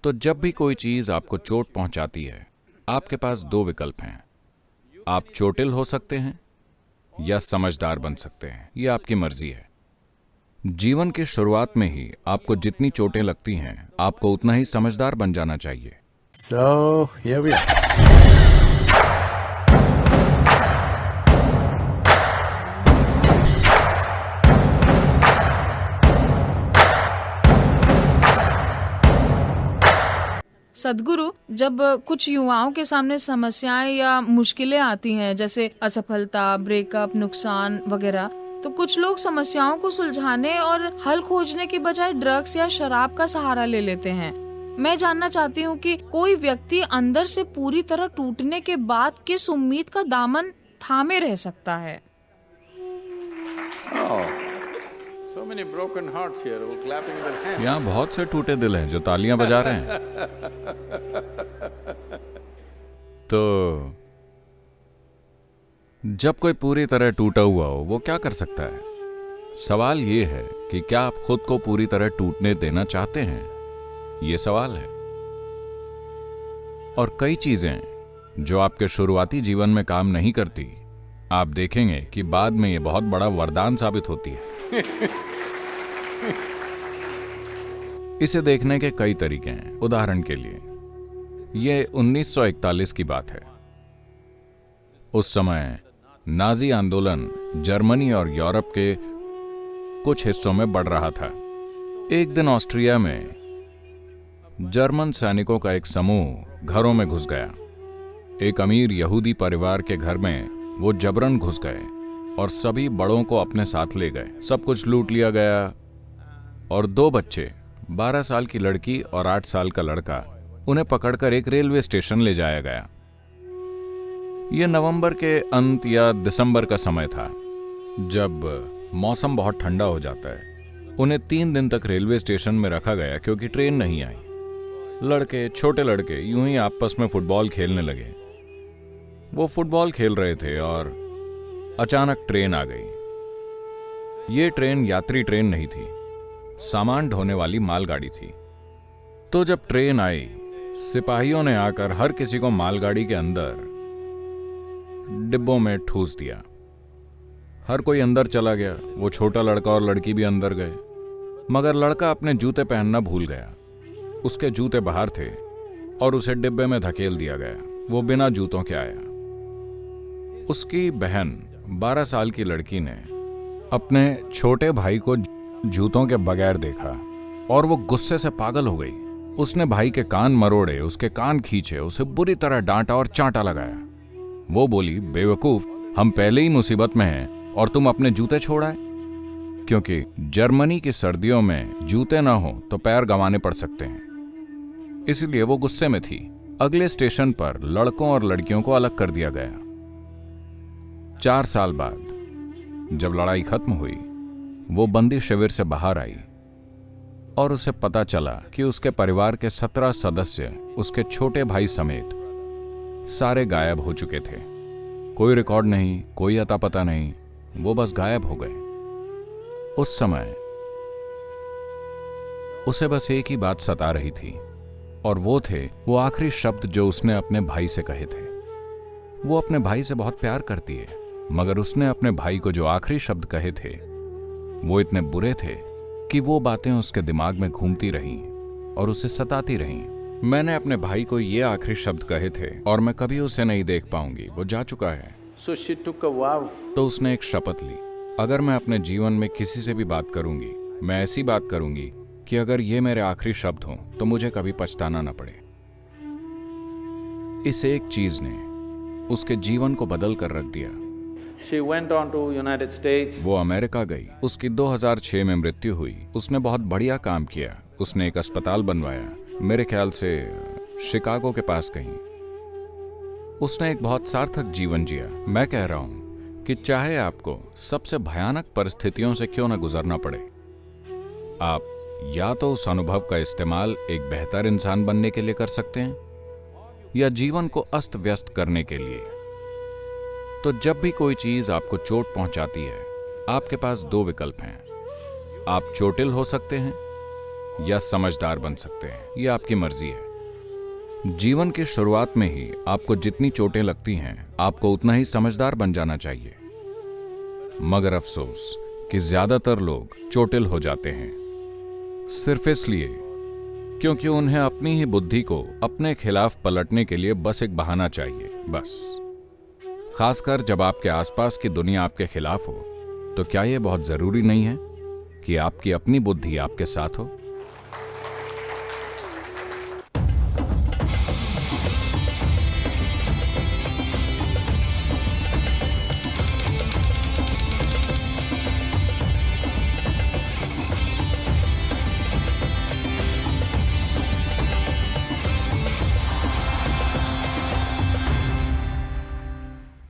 तो जब भी कोई चीज आपको चोट पहुंचाती है, आपके पास दो विकल्प हैं। आप चोटिल हो सकते हैं या समझदार बन सकते हैं। यह आपकी मर्जी है। जीवन की शुरुआत में ही आपको जितनी चोटें लगती हैं, आपको उतना ही समझदार बन जाना चाहिए। So here we are. सदगुरु, जब कुछ युवाओं के सामने समस्याएं या मुश्किलें आती हैं, जैसे असफलता, ब्रेकअप, नुकसान वगैरह, तो कुछ लोग समस्याओं को सुलझाने और हल खोजने के बजाय ड्रग्स या शराब का सहारा ले लेते हैं। मैं जानना चाहती हूँ कि कोई व्यक्ति अंदर से पूरी तरह टूटने के बाद किस उम्मीद का दामन थामे रह सकता है? Oh, so many broken hearts here who clapping their hands. यहाँ बहुत से टूटे दिल हैं जो तालियां बजा रहे हैं। तो जब कोई पूरी तरह टूटा हुआ हो, वो क्या कर सकता है? सवाल ये है कि क्या आप खुद को पूरी तरह टूटने देना चाहते हैं? ये सवाल है। और कई चीजें जो आपके शुरुआती जीवन में काम नहीं करती, आप देखेंगे कि बाद में ये बहुत बड़ा वरदान साबित होती है। इसे देखने के कई तरीके हैं। उदाहरण के लिए, ये 1941 की बात है। उस समय नाजी आंदोलन जर्मनी और यूरोप के कुछ हिस्सों में बढ़ रहा था। एक दिन ऑस्ट्रिया में जर्मन सैनिकों का एक समूह घरों में घुस गया। एक अमीर यहूदी परिवार के घर में वो जबरन घुस गए और सभी बड़ों को अपने साथ ले गए। सब कुछ लूट लिया गया और दो बच्चे, 12 साल की लड़की और 8 साल का लड़का, उन्हें पकड़कर एक रेलवे स्टेशन ले जाया गया। यह नवंबर के अंत या दिसंबर का समय था, जब मौसम बहुत ठंडा हो जाता है। उन्हें 3 दिन तक रेलवे स्टेशन में रखा गया क्योंकि ट्रेन नहीं आई। लड़के, छोटे लड़के, यूं ही आपस में फुटबॉल खेलने लगे। वो फुटबॉल खेल रहे थे और अचानक ट्रेन आ गई। ये ट्रेन यात्री ट्रेन नहीं थी, सामान ढोने वाली मालगाड़ी थी। तो जब ट्रेन आई, सिपाहियों ने आकर हर किसी को मालगाड़ी के अंदर डिब्बों में ठूस दिया। हर कोई अंदर चला गया। वो छोटा लड़का और लड़की भी अंदर गए, मगर लड़का अपने जूते पहनना भूल गया। उसके जूते बाहर थे और उसे डिब्बे में धकेल दिया गया। वो बिना जूतों के आया। उसकी बहन, 12 साल की लड़की ने अपने छोटे भाई को जूतों के बगैर देखा और वो गुस्से से पागल हो गई। उसने भाई के कान मरोड़े, उसके कान खींचे, उसे बुरी तरह डांटा और चांटा लगाया। वो बोली, बेवकूफ, हम पहले ही मुसीबत में हैं और तुम अपने जूते छोड़ आए। क्योंकि जर्मनी की सर्दियों में जूते ना हो तो पैर गंवाने पड़ सकते हैं। इसलिए वो गुस्से में थी। अगले स्टेशन पर लड़कों और लड़कियों को अलग कर दिया गया। 4 साल बाद जब लड़ाई खत्म हुई, वो बंदी शिविर से बाहर आई और उसे पता चला कि उसके परिवार के 17 सदस्य, उसके छोटे भाई समेत, सारे गायब हो चुके थे। कोई रिकॉर्ड नहीं, कोई अता पता नहीं, वो बस गायब हो गए। उस समय उसे बस एक ही बात सता रही थी, और वो आखिरी शब्द जो उसने अपने भाई से कहे थे। वो अपने भाई से बहुत प्यार करती है, मगर उसने अपने भाई को जो आखिरी शब्द कहे थे, वो इतने बुरे थे कि वो बातें उसके दिमाग में घूमती रहीं और उसे सताती रहीं। मैंने अपने भाई को ये आखिरी शब्द कहे थे और मैं कभी उसे नहीं देख पाऊंगी, वो जा चुका है। So she took a vow. तो उसने एक शपथ ली, अगर मैं अपने जीवन में किसी से भी बात करूंगी, मैं ऐसी बात करूंगी कि अगर ये मेरे आखिरी शब्द हों तो मुझे कभी पछताना ना पड़े। इस एक चीज ने उसके जीवन को बदल कर रख दिया। She went on to United States. वो अमेरिका गई। उसकी 2006 में मृत्यु हुई। उसने बहुत बढ़िया काम किया। उसने एक अस्पताल बनवाया, मेरे ख्याल से शिकागो के पास कहीं। उसने एक बहुत सार्थक जीवन जिया। मैं कह रहा हूं कि चाहे आपको सबसे भयानक परिस्थितियों से क्यों न गुजरना पड़े, आप या तो उस अनुभव का इस्तेमाल एक बेहतर इंसान बनने के लिए कर सकते हैं, या जीवन को अस्त व्यस्त करने के लिए। तो जब भी कोई चीज आपको चोट पहुंचाती है, आपके पास दो विकल्प हैं। आप चोटिल हो सकते हैं या समझदार बन सकते हैं, ये आपकी मर्जी है। जीवन की शुरुआत में ही आपको जितनी चोटें लगती हैं, आपको उतना ही समझदार बन जाना चाहिए। मगर अफसोस कि ज्यादातर लोग चोटिल हो जाते हैं सिर्फ इसलिए क्योंकि उन्हें अपनी ही बुद्धि को अपने खिलाफ पलटने के लिए बस एक बहाना चाहिए, बस। खासकर जब आपके आसपास की दुनिया आपके खिलाफ हो, तो क्या यह बहुत जरूरी नहीं है कि आपकी अपनी बुद्धि आपके साथ हो?